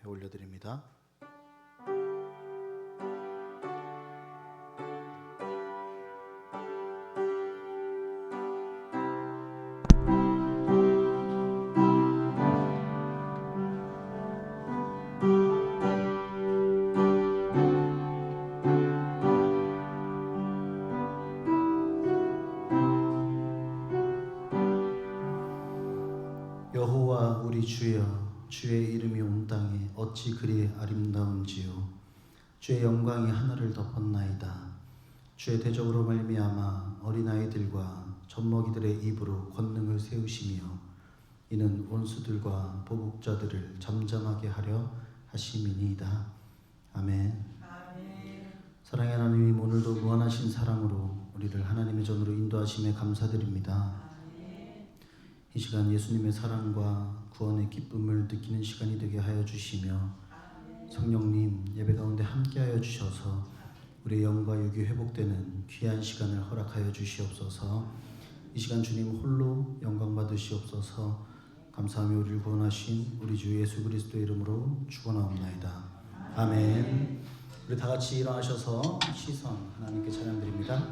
앞에 올려드립니다. 여호와 우리 주여, 주의 이름이 온 땅에 어찌 그리 아름다운지요. 주의 영광이 하늘을 덮었나이다. 주의 대적으로 말미암아 어린아이들과 젖먹이들의 입으로 권능을 세우시며 이는 원수들과 보복자들을 잠잠하게 하려 하심이니이다. 아멘. 사랑의 하나님, 오늘도 무한하신 사랑으로 우리를 하나님의 전으로 인도하심에 감사드립니다. 이 시간 예수님의 사랑과 구원의 기쁨을 느끼는 시간이 되게 하여 주시며 성령님 예배 가운데 함께하여 주셔서 우리의 영과 육이 회복되는 귀한 시간을 허락하여 주시옵소서. 이 시간 주님 홀로 영광 받으시옵소서. 감사하며 우리를 구원하신 우리 주 예수 그리스도의 이름으로 축원하옵나이다. 아멘. 우리 다 같이 일어나셔서 시선 하나님께 찬양드립니다.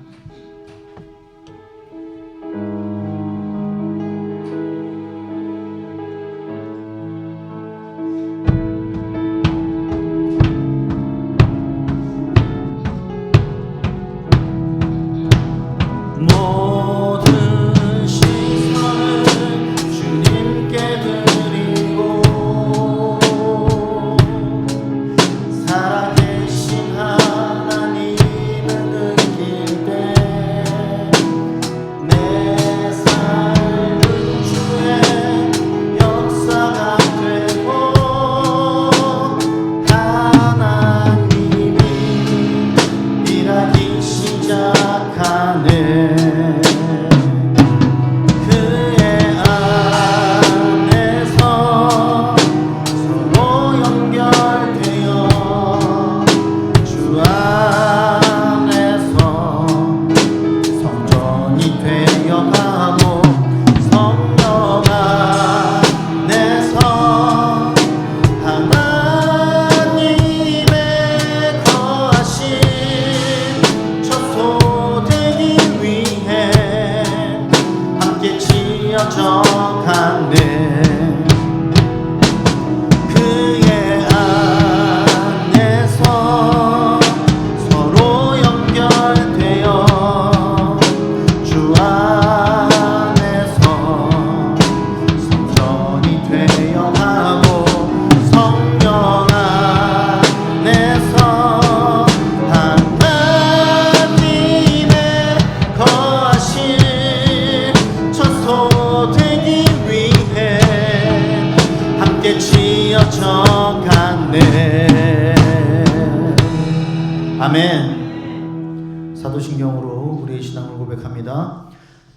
아멘. 사도신경으로 우리의 신앙을 고백합니다.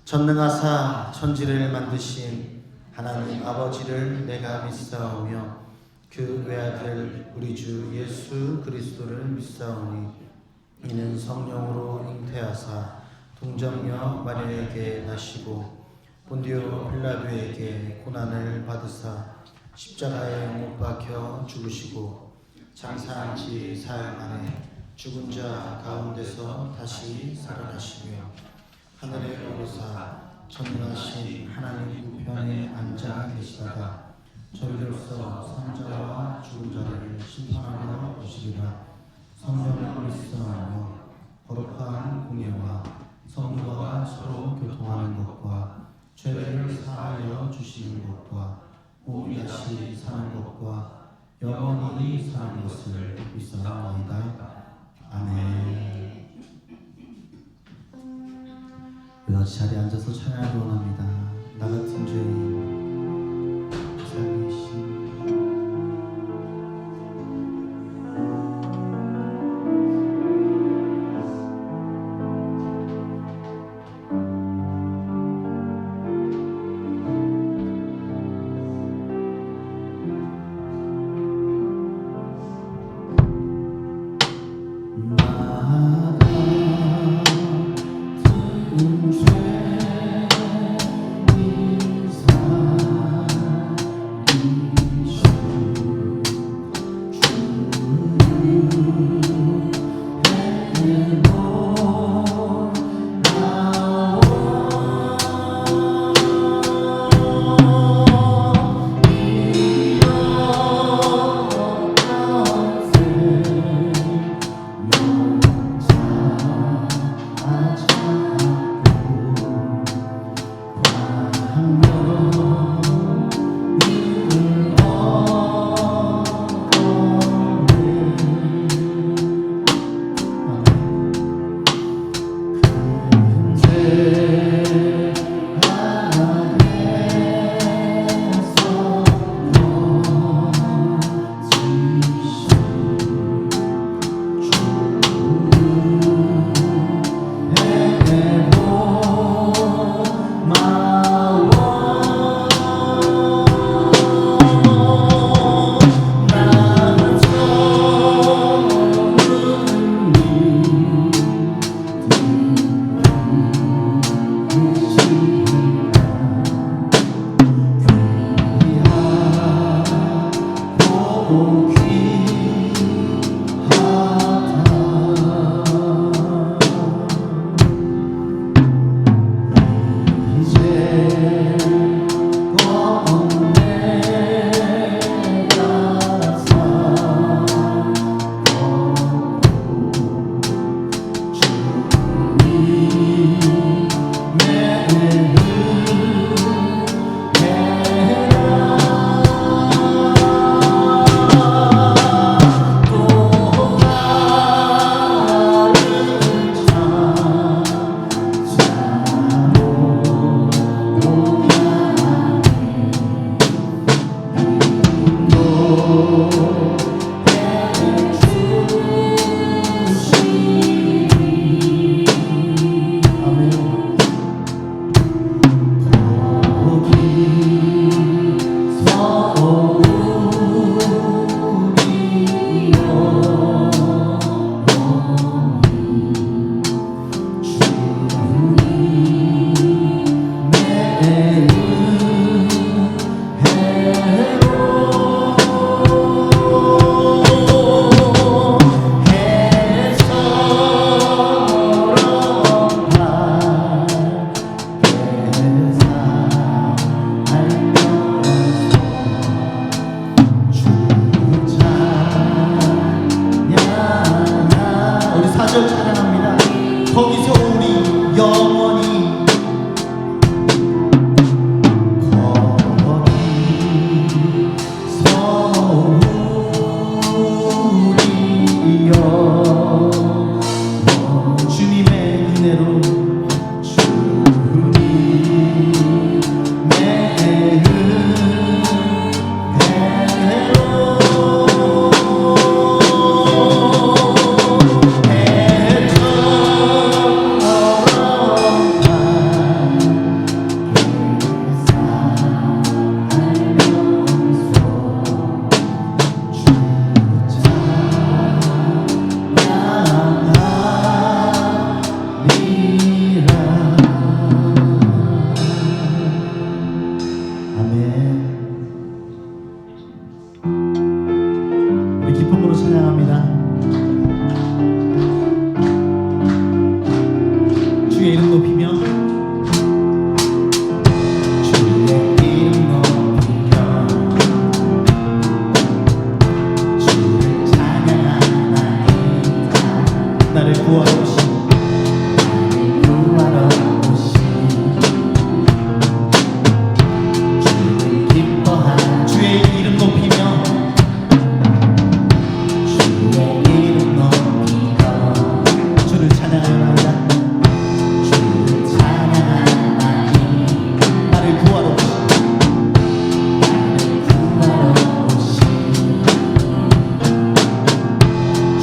전능하사 천지를 만드신 하나님 아버지를 내가 믿사오며 그 외아들 우리 주 예수 그리스도를 믿사오니 이는 성령으로 잉태하사 동정녀 마리아에게 나시고 본디오 빌라도에게 고난을 받으사 십자가에 못 박혀 죽으시고 장사한 지 사흘 만에 죽은 자 가운데서 다시 살아나시며 하늘에 오르사 전능하신 하나님 우편에 앉아 계시다가 저희로서 산자와 죽은 자를 심판하러 오시리라. 성령을 믿사오며 거룩한 공예와 성도와 서로 교통하는 것과 죄를 사하여 주시는 것과 곧 다시 사는 것과 영원히 사는 것을 믿사옵나이다. 아멘. 우리 같이 자리에 앉아서 찬양을 원합니다. 나 같은 죄인 살리신 죄인 찬양합니다. 주의 이름 높이며 주의 이름 높이며 주를 찬양하나이다. 나를 구하러 오신 주를 기뻐하는 주의 이름 높이며 주의 이름 높이며 주를 찬양하나이다. 주를 찬양하나이다. 나를 구하러 오신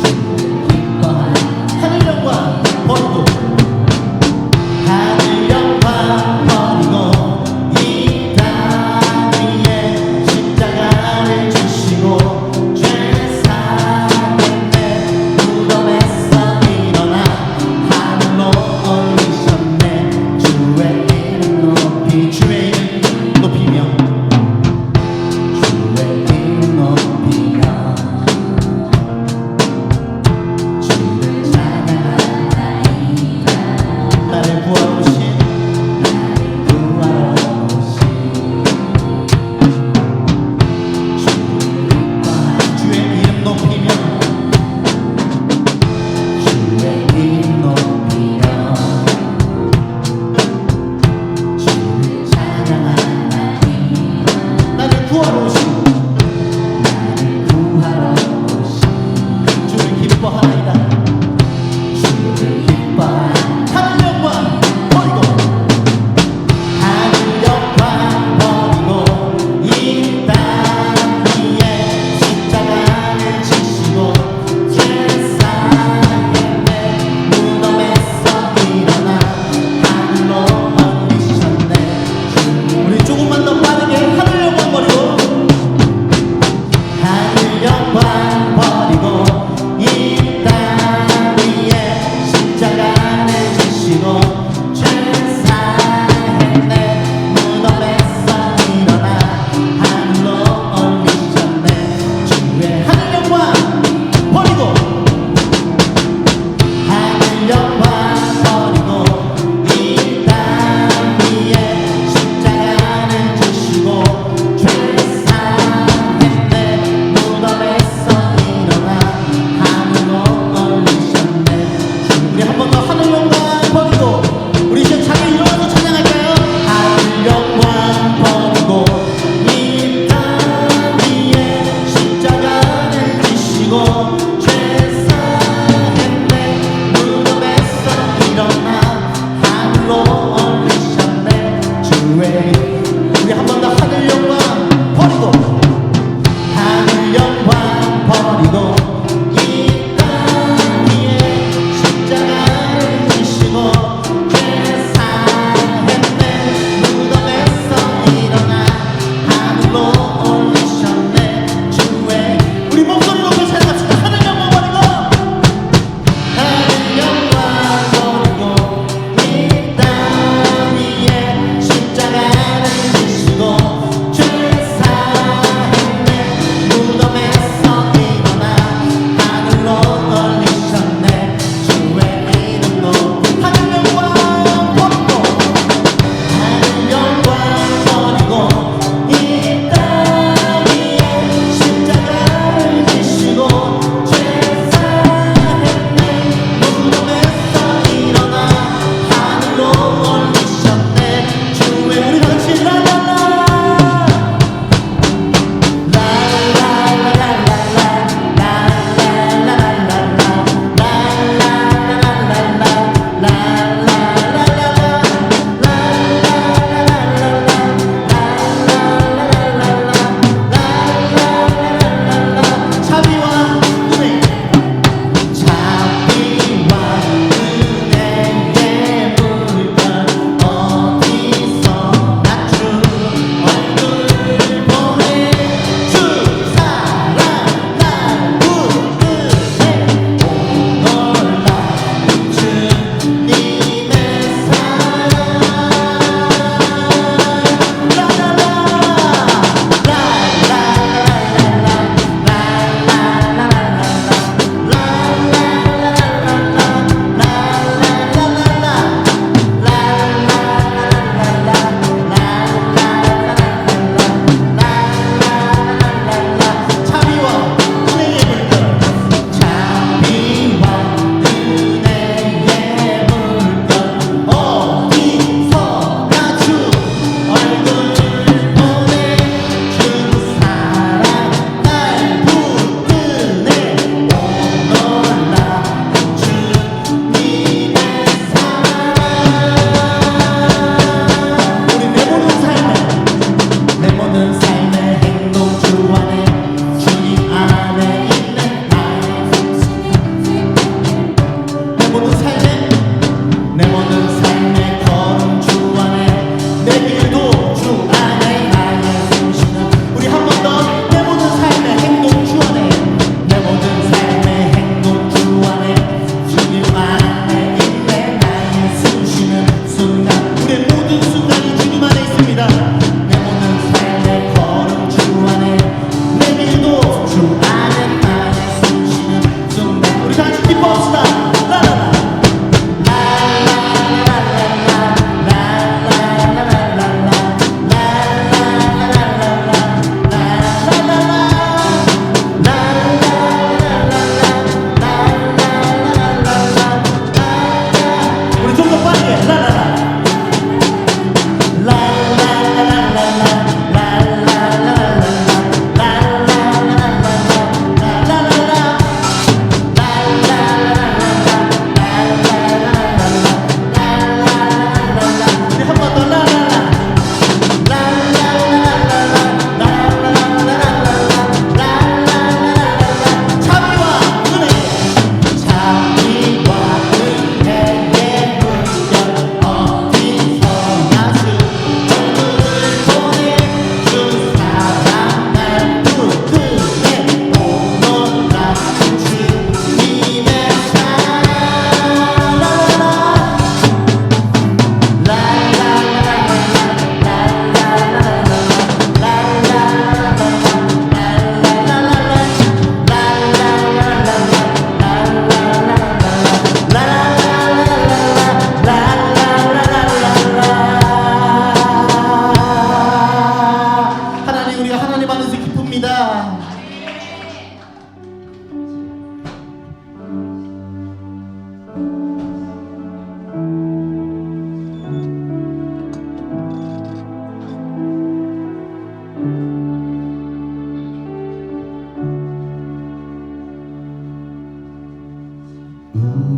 주를 기뻐하는 하늘 영광 버리고 하늘 영광 버리고 이 땅 위에 십자가를 지시고 죄 사했네. 무덤에서 일어나 하늘로 올리셨네. 주의 이름 높이 주의 이름 높이며 주의 이름 높이며 주를 찬양하나이다. 나를 구하러 오신 주의 이름 높이며 주의 이름 높이며 주를 찬양하나이다. 나를 구하러 오신 주를 기뻐하나이다. 주를 기뻐하나이다. 하늘 영광 버리고 하늘 영광 버리고 이 땅 위에 십자가를 지시고 죄 사했네. 무덤에서 일어나 하늘로 올리셨네. 우리 조금만 더 빠르게 하늘 영광 버리고 하늘 영광 버리고 이 땅 위에 십자가를 지시고 죄 사했네. 무덤에서 일어나 하늘로 올리셨네. 주의 하늘 영광 버리고 하늘 영광 버리고 이 땅 위에 십자가를 지시고 죄 사했네. 무덤에서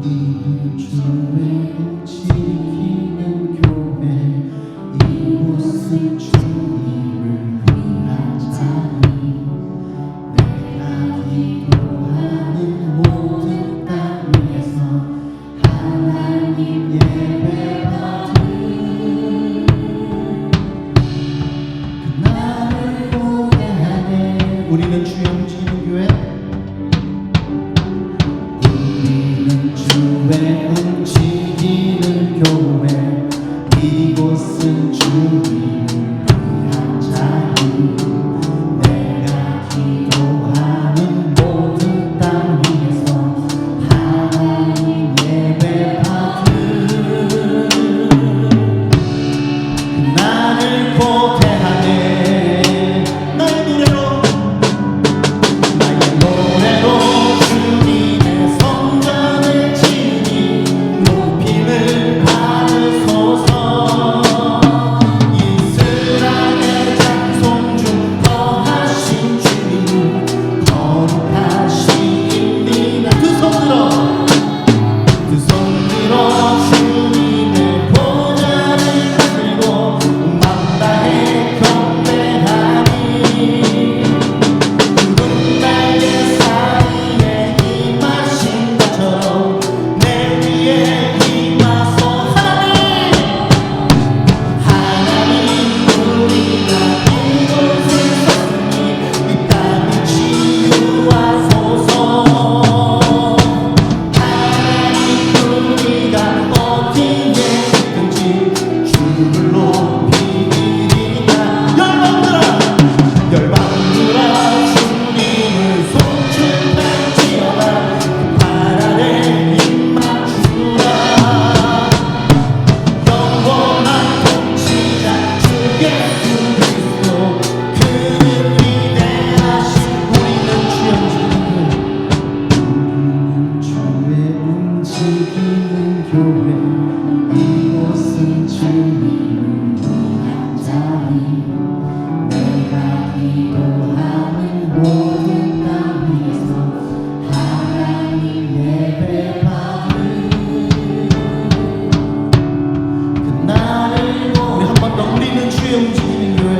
우리는 주를 지키는 교회 이곳은 주님을 위한 자리 내가 기도하는 모든 땅 위에서 하나님 예배받은 그날을 고대하네 우리는 주의 움직이는 교회 우리는 주의 움직이는 교회 이곳은 주님을 위한 자리 내가 기도하는 모든 땅 위에서 하나님 예배받은 나를 고대하네 나의 노래로 주님의 성전을 치니 높임을 받으소서 이스라엘 장송 중 거하신 주님 거룩하시니라 두 손 들어 주님의 보좌를 가지고 만다해 경배하니 구름 날개 사이에 임하신 것처럼 내 위에 임하소 하나님 우리가 이곳에 섰으니 이 땅을 치유하소서 우리가 어디에 있든지 주를 높이리라 열방들아 주님을 송축할지어다 발 아래 입 맞추라 영원한 통치자 주 예수 그리스도 그는 위대하신 우리는 주의 움직이는 교회 이곳은 주님을 위한 자리 내가 기도하는 모든 땅 위에서 하나님 예배받은 그날을 우리 한 번 더 우리는 주의 움직이는 교회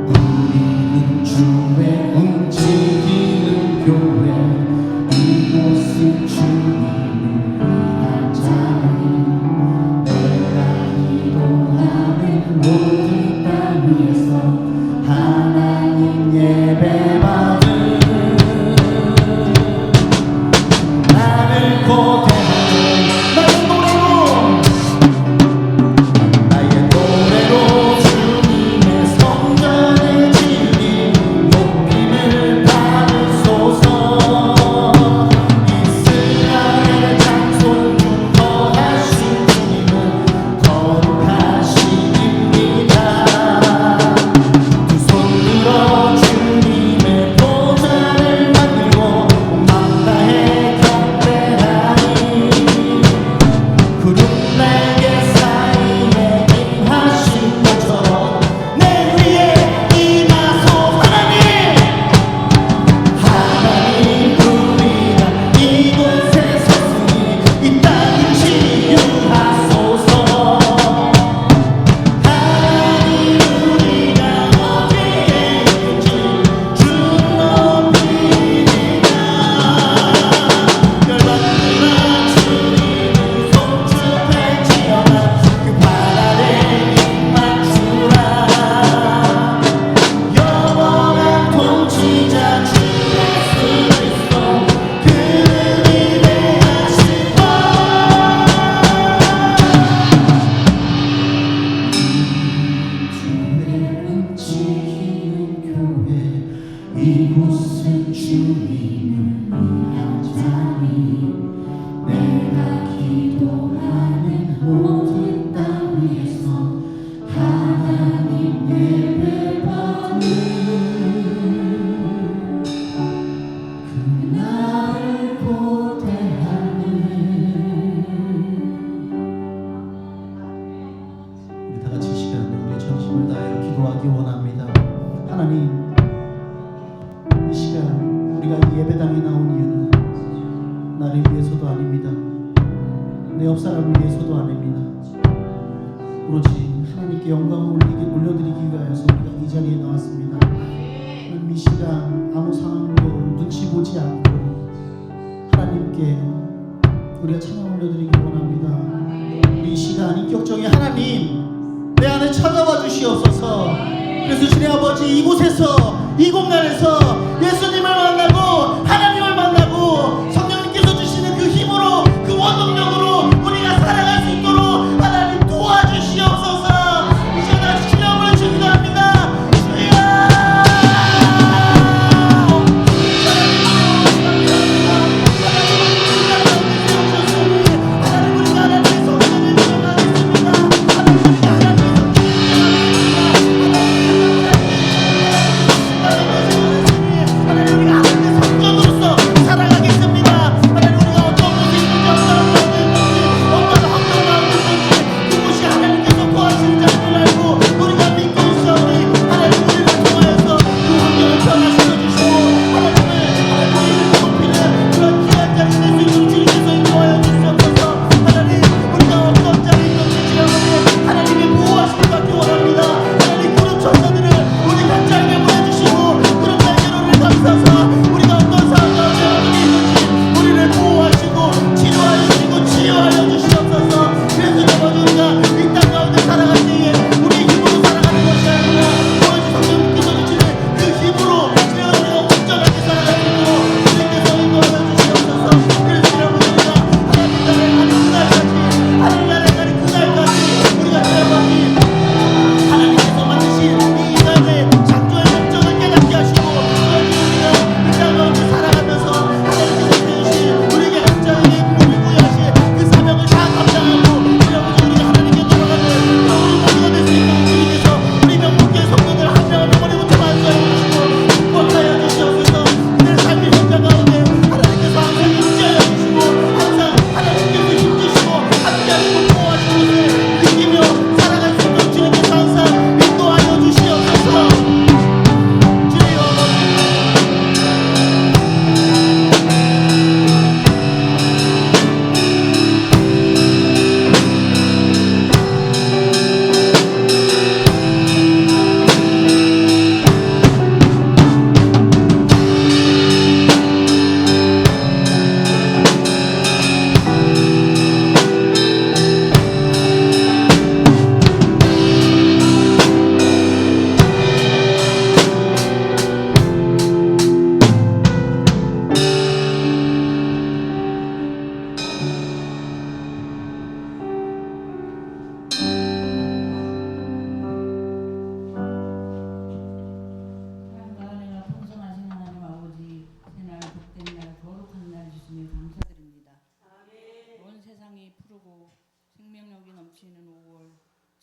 우리는 주의 움직이는 교회 이곳은 주님을 위한 자리 내가 기도하는 모든 땅 위에서 하나님 예배받은 나를 고대하는 나의 노래로 주님의 성전을 지으니 높임을 받으소서 이스라엘 장손 중 거하신 주님은 거룩하시니라 두 손 들어 주님의 보좌를 만들고 만다해 경배하니 구름 날개 사이에 임하신 것처럼 내 위에 임하소 하나님 우리가 이곳에 섰으니 이 땅을 치유하소서 하나님 우리가 어디에 있든지 주 높이리라 열방들아 주님을 송축할지어다 그 발 아래 입 맞추라 영원한 통치자 주 예수 그리스도 그는 위대하신 주의 움직이는 교회 이곳은 주님을 위한 자리 내가 기도하는 모든 땅 위에서 하나님 예배받는 그날을 고대하는 우리 다 같이 이 시간에 우리의 전심을 다해 기도하기 원합니다. 하나님 이 시간 우리가 이 예배당에 나온 이유는 나를 위해서도 아닙니다. 내 옆 사람을 위해서도 아닙니다. 오로지 하나님께 영광을 올려드리기 위하여서 우리가 이 자리에 나왔습니다. 이 시간 아무 상황도 눈치 보지 않고 하나님께 우리가 찬양 올려드리기 원합니다. 우리 이 시간 인격적인 하나님 내 안에 찾아와 주시옵소서. 그래서 주님 아버지 이곳에서 이 공간에서 예수님을 만나고 하나님을 만나고 성령님께서 주시는 그 힘으로 그 원동력으로 우리가 살아갈 수 있도록 하나님 도와주시옵소서. 이제 다시 주님을 축복합니다.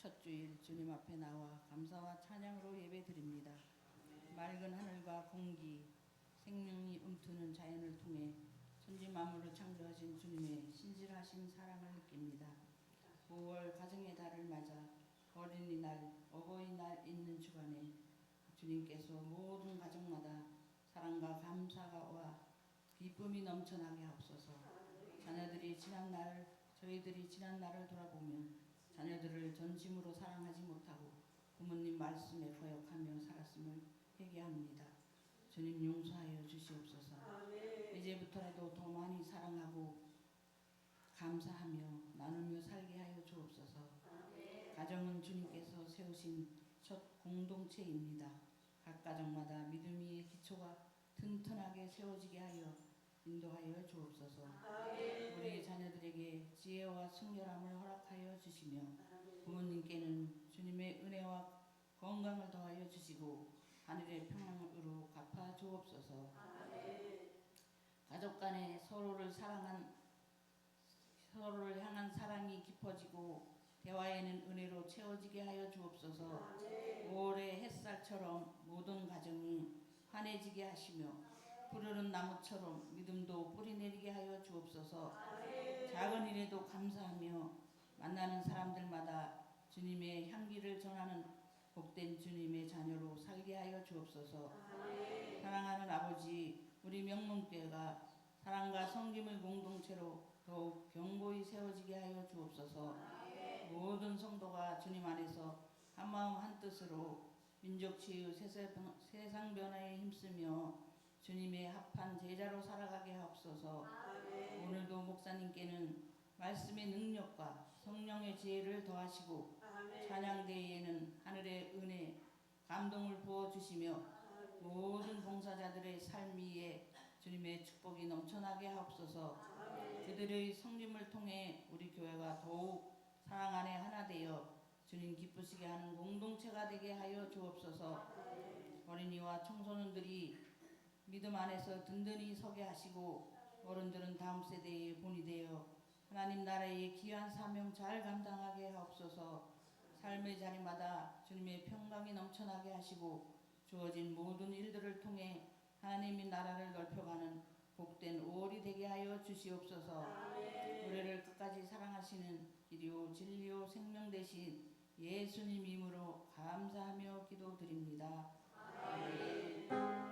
첫 주일 주님 앞에 나와 감사와 찬양으로 예배드립니다. 맑은 하늘과 공기, 생명이 움트는 자연을 통해 천지 만물을 창조하신 주님의 신실하신 사랑을 느낍니다. 5월 가정의 달을 맞아 어린이날, 어버이날 있는 주간에 주님께서 모든 가정마다 사랑과 감사와 기쁨이 넘쳐나게 하옵소서. 저희들이 지난 날을 돌아보면 자녀들을 전심으로 사랑하지 못하고 부모님 말씀에 거역하며 살았음을 회개합니다. 주님 용서하여 주시옵소서. 이제부터라도 더 많이 사랑하고 감사하며 나누며 살게 하여 주옵소서. 가정은 주님께서 세우신 첫 공동체입니다. 각 가정마다 믿음의 기초가 튼튼하게 세워지게 하여 인도하여 주옵소서. 우리 자녀들에게 지혜와 순결함을 허락하여 주시며 부모님께는 주님의 은혜와 건강을 더하여 주시고 하늘의 평안으로 갚아 주옵소서. 가족 간에 서로를 향한 사랑이 깊어지고 대화에는 은혜로 채워지게 하여 주옵소서. 5월의 햇살처럼 모든 가정이 환해지게 하시며 푸르른 나무처럼 믿음도 뿌리내리게 하여 주옵소서. 작은 일에도 감사하며 만나는 사람들마다 주님의 향기를 전하는 복된 주님의 자녀로 살게 하여 주옵소서. 사랑하는 아버지, 우리 명문교회가 사랑과 섬김의 공동체로 더욱 견고히 세워지게 하여 주옵소서. 모든 성도가 주님 안에서 한마음 한뜻으로 민족치유 세상 변화에 힘쓰며 주님의 합한 제자로 살아가게 하옵소서. 오늘도 목사님께는 말씀의 능력과 성령의 지혜를 더하시고 찬양대회에는 하늘의 은혜, 감동을 부어주시며 모든 봉사자들의 삶 위에 주님의 축복이 넘쳐나게 하옵소서. 그들의 성림을 통해 우리 교회가 더욱 사랑 안에 하나 되어 주님 기쁘시게 하는 공동체가 되게 하여 주옵소서. 어린이와 청소년들이 믿음 안에서 든든히 서게 하시고 어른들은 다음 세대의 본이 되어 하나님 나라의 귀한 사명 잘 감당하게 하옵소서. 삶의 자리마다 주님의 평강이 넘쳐나게 하시고 주어진 모든 일들을 통해 하나님의 나라를 넓혀가는 복된 5월이 되게 하여 주시옵소서. 노래를 끝까지 사랑하시는 길이요 진리요 생명 되신 예수님 이름으로 감사하며 기도드립니다. 아멘.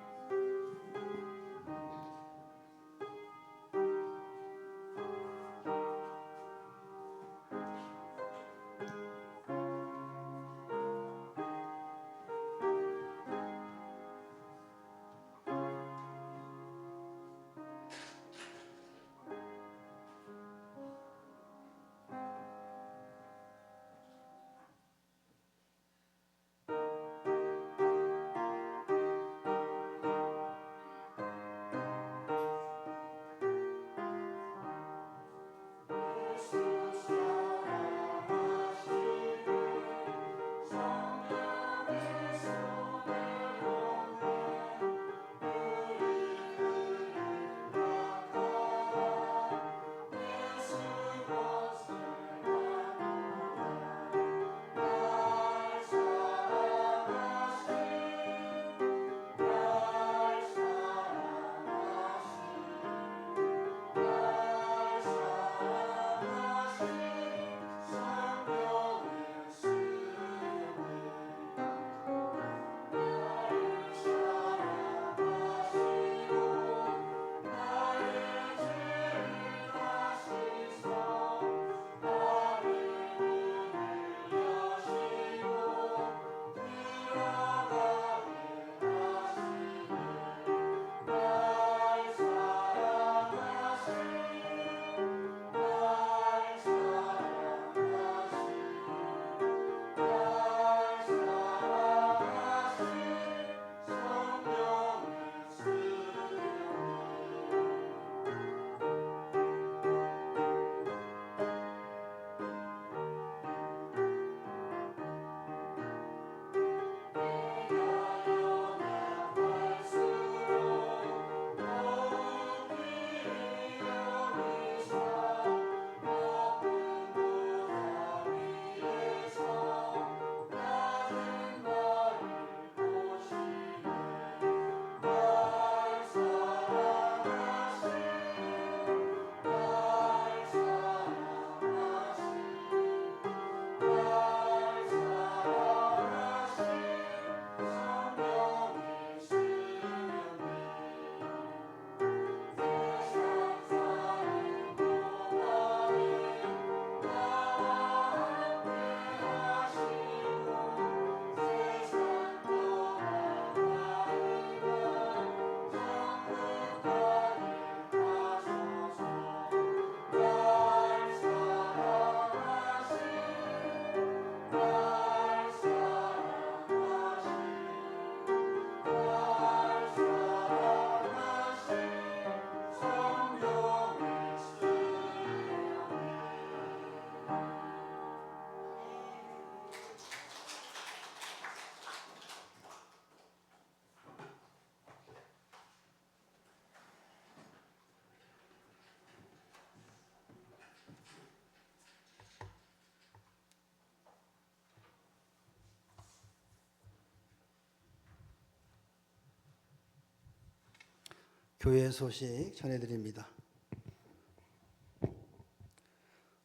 교회 소식 전해드립니다.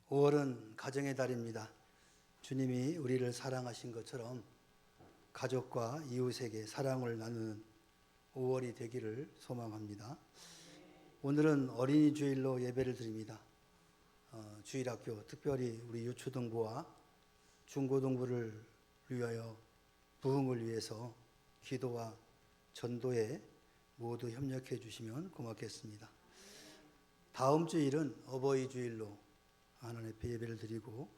5월은 가정의 달입니다. 주님이 우리를 사랑하신 것처럼 가족과 이웃에게 사랑을 나누는 5월이 되기를 소망합니다. 오늘은 어린이 주일로 예배를 드립니다. 주일학교, 특별히 우리 유초등부와 중고등부를 위하여 부흥을 위해서 기도와 전도에 모두 협력해 주시면 고맙겠습니다. 다음 주일은 어버이 주일로 하나님 앞에 예배를 드리고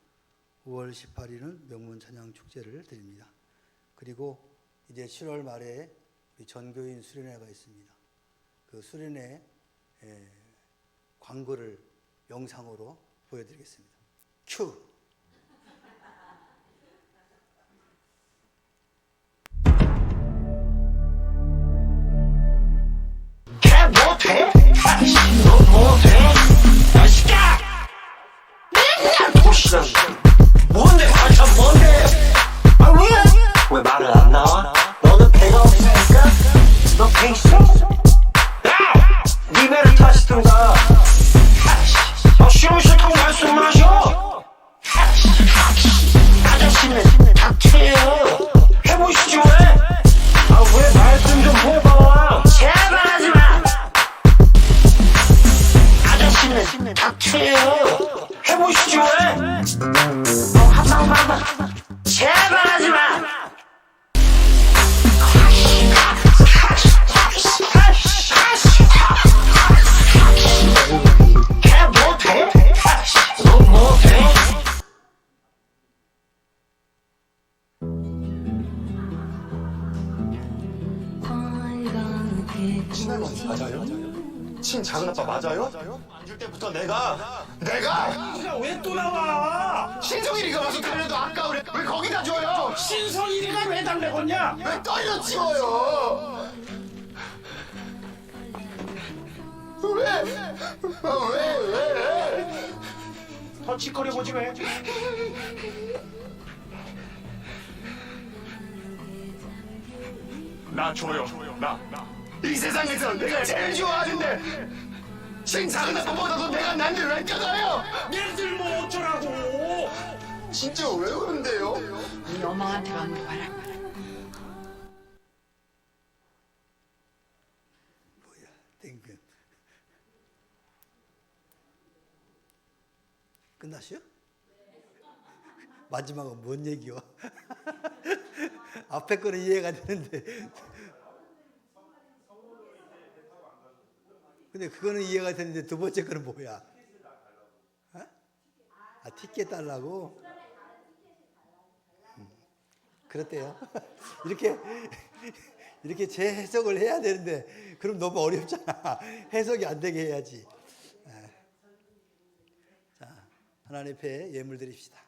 5월 18일은 명문 찬양 축제를 드립니다. 그리고 이제 7월 말에 우리 전교인 수련회가 있습니다. 그 수련회 광고를 영상으로 보여드리겠습니다. 큐! 개 못해? 너 못해? 아시까? 맨날 도시락 뭔데 반찬 뭔데? 아 왜 말을 안 나와? 너는 배가 없으니까? 너 배 있어? 야! 네 배를 타시던가 시원시원 말씀 마셔 아저씨는 닥쳐요 해보시죠 왜? 아 왜 말씀 좀 해봐 제발 하지마 아저씨는 닥쳐요 해보시죠 왜? 한방만 제발 하지마 개 못해? 너 못해? 친할머니 맞아요? 친작은 아빠 맞아요? 앉을 때부터 내가 왜 또 나와? 신성일이가 와서 달래도 아까우래. 왜 거기다 줘요? 신성일이가 왜 달래겠냐? 왜 떨려 치워요? 왜? 더 짓거려보지 왜? 나 줘요. 나. 이 세상에서 내가 제일 좋아하는데 신작은 아빠보다도 내가 난들 왜 껴가요? 얘들 뭐 어쩌라고? 진짜 왜 그런데요? 이 어망한테 가면 봐라. 땡큐. 끝났어요? 마지막은 뭔 얘기요? 앞에 거는 이해가 되는데 근데 그거는 이해가 되는데 두 번째 거는 뭐야? 어? 아 티켓 달라고? 그렇대요. 이렇게 재해석을 해야 되는데 그럼 너무 어렵잖아. 해석이 안 되게 해야지. 자, 하나님 앞에 예물 드립시다.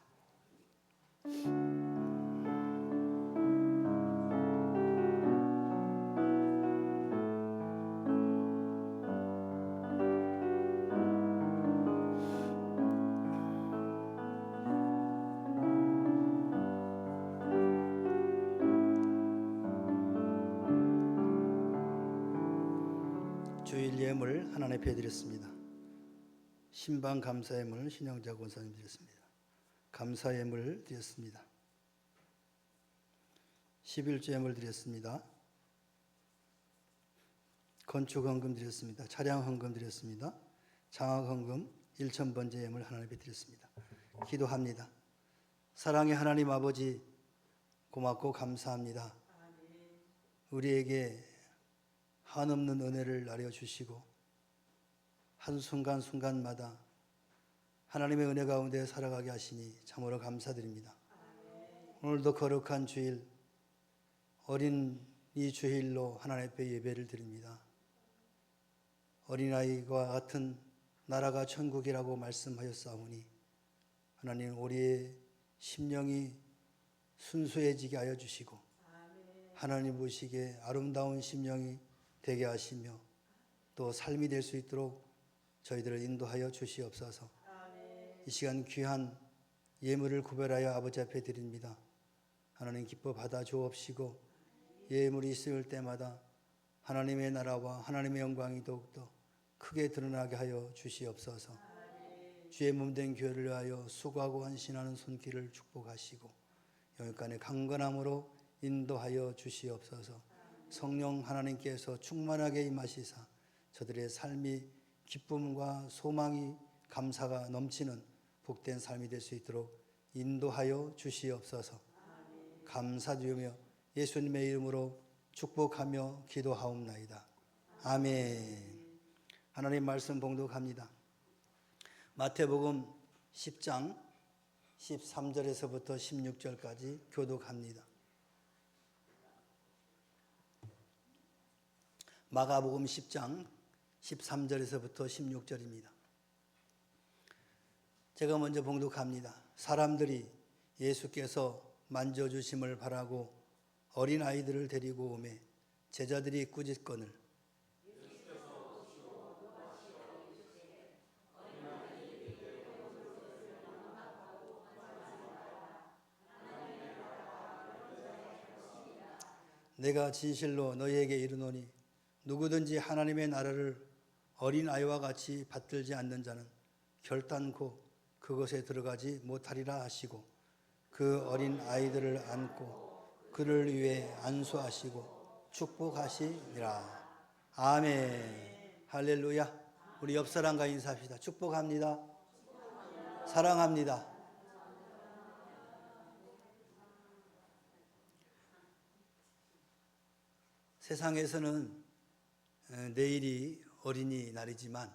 주일 예물 하나님 앞에 드렸습니다. 신방 감사 예물 신영자 권사님 드렸습니다. 감사 예물 드렸습니다. 11조 예물 드렸습니다. 건축 헌금 드렸습니다. 차량 헌금 드렸습니다. 장학 헌금 1,000번째 예물 하나님 앞에 드렸습니다. 기도합니다. 사랑의 하나님 아버지 고맙고 감사합니다. 우리에게 한없는 은혜를 나려주시고 한순간순간마다 하나님의 은혜 가운데 살아가게 하시니 참으로 감사드립니다. 오늘도 거룩한 주일 어린이 주일로 하나님 앞에 예배를 드립니다. 어린아이와 같은 나라가 천국이라고 말씀하였사오니 하나님 우리의 심령이 순수해지게 하여 주시고 하나님 보시기에 아름다운 심령이 되게 하시며 또 삶이 될 수 있도록 저희들을 인도하여 주시옵소서. 이 시간 귀한 예물을 구별하여 아버지 앞에 드립니다. 하나님 기뻐 받아 주옵시고 예물이 있을 때마다 하나님의 나라와 하나님의 영광이 더욱더 크게 드러나게 하여 주시옵소서. 주의 몸된 교회를 위하여 수고하고 헌신하는 손길을 축복하시고 영육간의 강건함으로 인도하여 주시옵소서. 성령 하나님께서 충만하게 임하시사 저들의 삶이 기쁨과 소망이 감사가 넘치는 복된 삶이 될 수 있도록 인도하여 주시옵소서. 감사드리며 예수님의 이름으로 축복하며 기도하옵나이다. 아멘. 하나님 말씀 봉독합니다. 마태복음 10장 13절에서부터 16절까지 교독합니다. 마가복음 10장 13절에서부터 16절입니다. 제가 먼저 봉독합니다. 사람들이 예수께서 만져주심을 바라고 어린아이들을 데리고 오매 제자들이 꾸짖거늘 내가 진실로 너희에게 이르노니 누구든지 하나님의 나라를 어린아이와 같이 받들지 않는 자는 결단코 그것에 들어가지 못하리라 하시고 그 어린아이들을 안고 그를 위해 안수하시고 축복하시니라. 아멘. 할렐루야. 우리 옆 사람과 인사합시다. 축복합니다. 사랑합니다. 세상에서는 내일이 어린이날이지만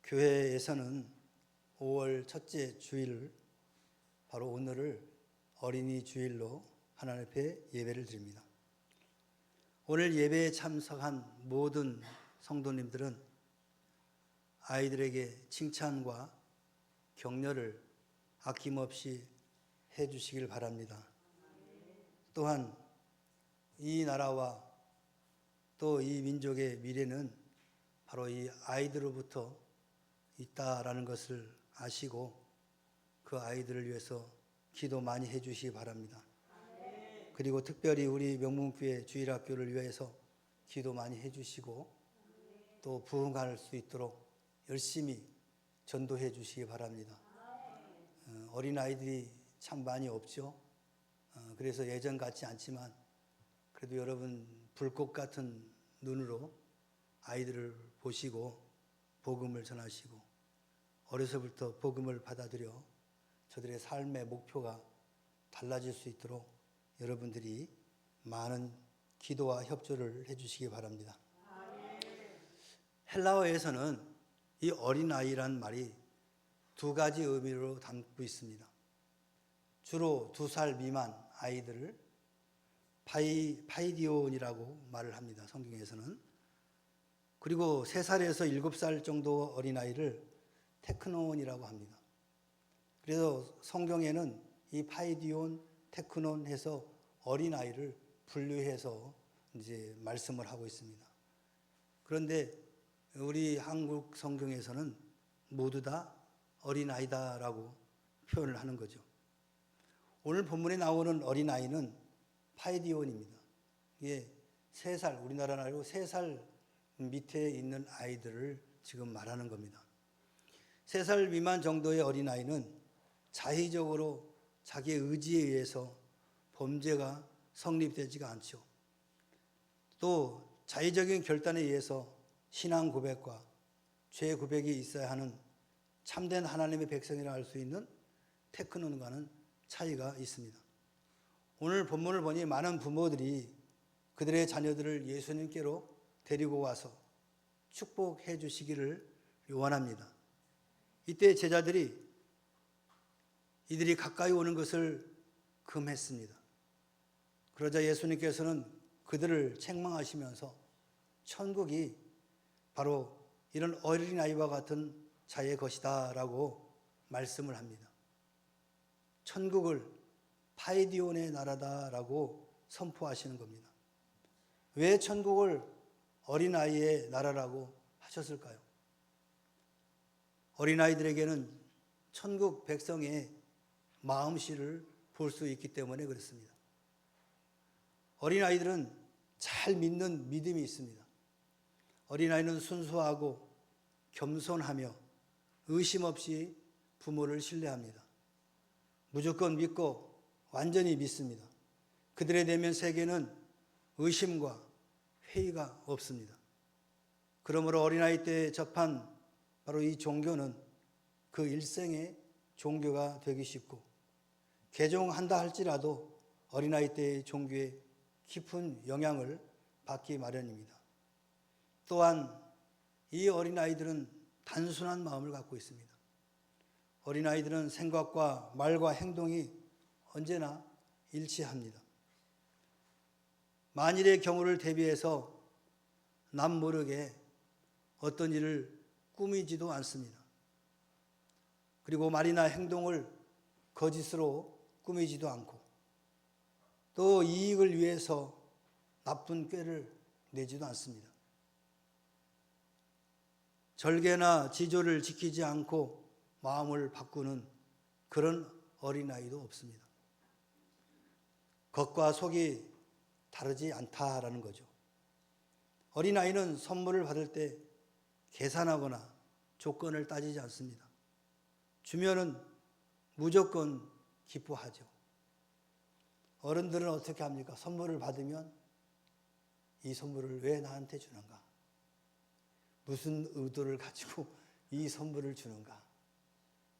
교회에서는 5월 첫째 주일 바로 오늘을 어린이 주일로 하나님 앞에 예배를 드립니다. 오늘 예배에 참석한 모든 성도님들은 아이들에게 칭찬과 격려를 아낌없이 해주시길 바랍니다. 또한 이 나라와 또 이 민족의 미래는 바로 이 아이들로부터 있다라는 것을 아시고 그 아이들을 위해서 기도 많이 해주시기 바랍니다. 그리고 특별히 우리 명문교회 주일학교를 위해서 기도 많이 해주시고 또 부흥할 수 있도록 열심히 전도해 주시기 바랍니다. 어린아이들이 참 많이 없죠. 그래서 예전 같지 않지만 그래도 여러분 불꽃 같은 눈으로 아이들을 보시고 복음을 전하시고 어려서부터 복음을 받아들여 저들의 삶의 목표가 달라질 수 있도록 여러분들이 많은 기도와 협조를 해주시기 바랍니다. 헬라어에서는 이 어린아이란 말이 두 가지 의미로 담고 있습니다. 주로 2살 미만 아이들을 파이디온이라고 말을 합니다. 성경에서는. 그리고 3살에서 7살 정도 어린아이를 테크논이라고 합니다. 그래서 성경에는 이 파이디온, 테크논 해서 어린아이를 분류해서 이제 말씀을 하고 있습니다. 그런데 우리 한국 성경에서는 모두 다 어린아이다라고 표현을 하는 거죠. 오늘 본문에 나오는 어린아이는 파이디온입니다. 이게 3살, 우리나라 나이로 3살 밑에 있는 아이들을 지금 말하는 겁니다. 3살 미만 정도의 어린아이는 자의적으로 자기의 의지에 의해서 범죄가 성립되지가 않죠. 또 자의적인 결단에 의해서 신앙 고백과 죄 고백이 있어야 하는 참된 하나님의 백성이라 할 수 있는 테크논과는 차이가 있습니다. 오늘 본문을 보니 많은 부모들이 그들의 자녀들을 예수님께로 데리고 와서 축복해 주시기를 원합니다. 이때 제자들이 이들이 가까이 오는 것을 금했습니다. 그러자 예수님께서는 그들을 책망하시면서 천국이 바로 이런 어린아이와 같은 자의 것이다 라고 말씀을 합니다. 천국을 파이디온의 나라다라고 선포하시는 겁니다. 왜 천국을 어린아이의 나라라고 하셨을까요? 어린아이들에게는 천국 백성의 마음씨를 볼 수 있기 때문에 그렇습니다. 어린아이들은 잘 믿는 믿음이 있습니다. 어린아이는 순수하고 겸손하며 의심 없이 부모를 신뢰합니다. 무조건 믿고 완전히 믿습니다. 그들의 내면 세계는 의심과 회의가 없습니다. 그러므로 어린아이 때 접한 바로 이 종교는 그 일생의 종교가 되기 쉽고, 개종한다 할지라도 어린아이 때의 종교에 깊은 영향을 받기 마련입니다. 또한 이 어린아이들은 단순한 마음을 갖고 있습니다. 어린아이들은 생각과 말과 행동이 언제나 일치합니다. 만일의 경우를 대비해서 남 모르게 어떤 일을 꾸미지도 않습니다. 그리고 말이나 행동을 거짓으로 꾸미지도 않고, 또 이익을 위해서 나쁜 꾀를 내지도 않습니다. 절개나 지조를 지키지 않고 마음을 바꾸는 그런 어린아이도 없습니다. 겉과 속이 다르지 않다라는 거죠. 어린아이는 선물을 받을 때 계산하거나 조건을 따지지 않습니다. 주면은 무조건 기뻐하죠. 어른들은 어떻게 합니까? 선물을 받으면 이 선물을 왜 나한테 주는가? 무슨 의도를 가지고 이 선물을 주는가?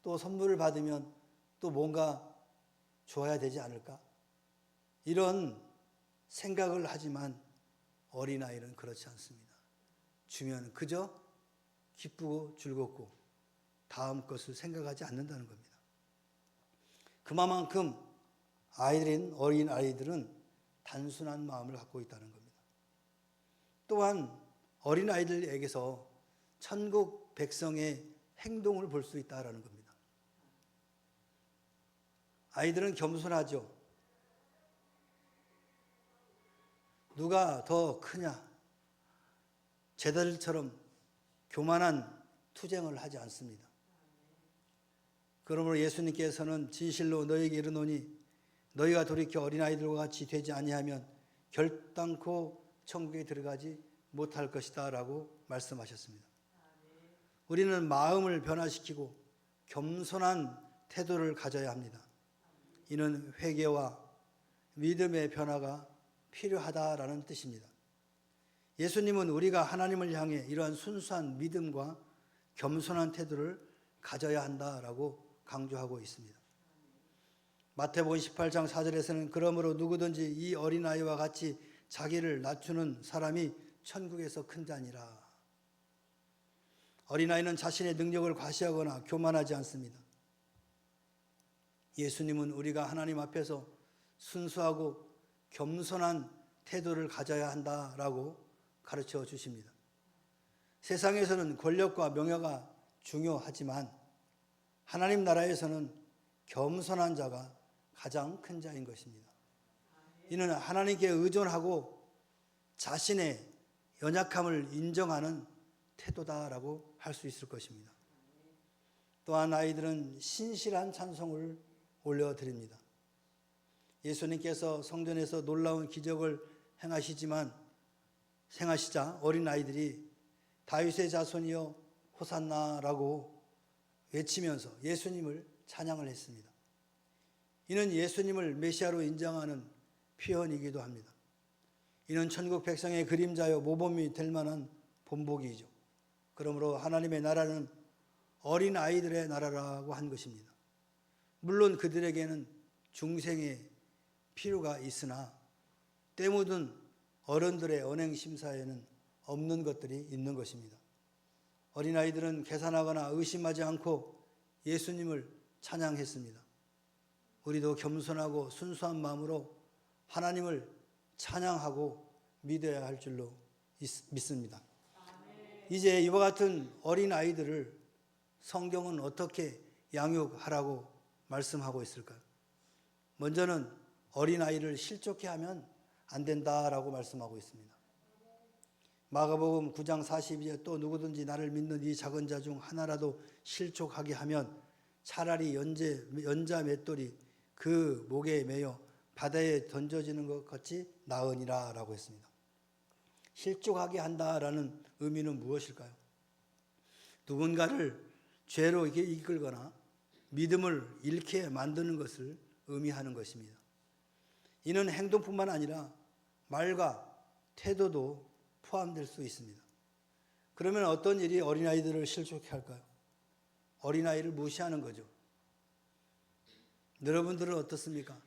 또 선물을 받으면 또 뭔가 줘야 되지 않을까? 이런 생각을 하지만 어린아이는 그렇지 않습니다. 주면 그저 기쁘고 즐겁고 다음 것을 생각하지 않는다는 겁니다. 그만큼 어린아이들은 단순한 마음을 갖고 있다는 겁니다. 또한 어린아이들에게서 천국 백성의 행동을 볼 수 있다는 겁니다. 아이들은 겸손하죠. 누가 더 크냐? 쟤들처럼 교만한 투쟁을 하지 않습니다. 그러므로 예수님께서는 진실로 너희에게 이르노니 너희가 돌이켜 어린아이들과 같이 되지 아니하면 결단코 천국에 들어가지 못할 것이다 라고 말씀하셨습니다. 우리는 마음을 변화시키고 겸손한 태도를 가져야 합니다. 이는 회개와 믿음의 변화가 필요하다라는 뜻입니다. 예수님은 우리가 하나님을 향해 이러한 순수한 믿음과 겸손한 태도를 가져야 한다라고 강조하고 있습니다. 마태복음 18장 4절에서는 그러므로 누구든지 이 어린아이와 같이 자기를 낮추는 사람이 천국에서 큰 자니라. 어린아이는 자신의 능력을 과시하거나 교만하지 않습니다. 예수님은 우리가 하나님 앞에서 순수하고 겸손한 태도를 가져야 한다라고 가르쳐 주십니다. 세상에서는 권력과 명예가 중요하지만 하나님 나라에서는 겸손한 자가 가장 큰 자인 것입니다. 이는 하나님께 의존하고 자신의 연약함을 인정하는 태도다라고 할 수 있을 것입니다. 또한 아이들은 신실한 찬송을 올려드립니다. 예수님께서 성전에서 놀라운 기적을 행하시자 어린아이들이 다윗의 자손이여 호산나라고 외치면서 예수님을 찬양을 했습니다. 이는 예수님을 메시아로 인정하는 표현이기도 합니다. 이는 천국 백성의 그림자요 모범이 될 만한 본보기이죠. 그러므로 하나님의 나라는 어린아이들의 나라라고 한 것입니다. 물론 그들에게는 중생의 필요가 있으나 때 묻은 어른들의 언행 심사에는 없는 것들이 있는 것입니다. 어린아이들은 계산하거나 의심하지 않고 예수님을 찬양했습니다. 우리도 겸손하고 순수한 마음으로 하나님을 찬양하고 믿어야 할 줄로 믿습니다. 이제 이와 같은 어린아이들을 성경은 어떻게 양육하라고 말씀하고 있을까요? 먼저는 어린아이를 실족해 하면 안 된다라고 말씀하고 있습니다. 마가복음 9장 42절 또 누구든지 나를 믿는 이 작은 자 중 하나라도 실족하게 하면 차라리 연자 맷돌이 그 목에 매여 바다에 던져지는 것 같이 나으니라 라고 했습니다. 실족하게 한다라는 의미는 무엇일까요? 누군가를 죄로 이끌거나 믿음을 잃게 만드는 것을 의미하는 것입니다. 이는 행동뿐만 아니라 말과 태도도 포함될 수 있습니다. 그러면 어떤 일이 어린아이들을 실족해 할까요? 어린아이를 무시하는 거죠. 여러분들은 어떻습니까?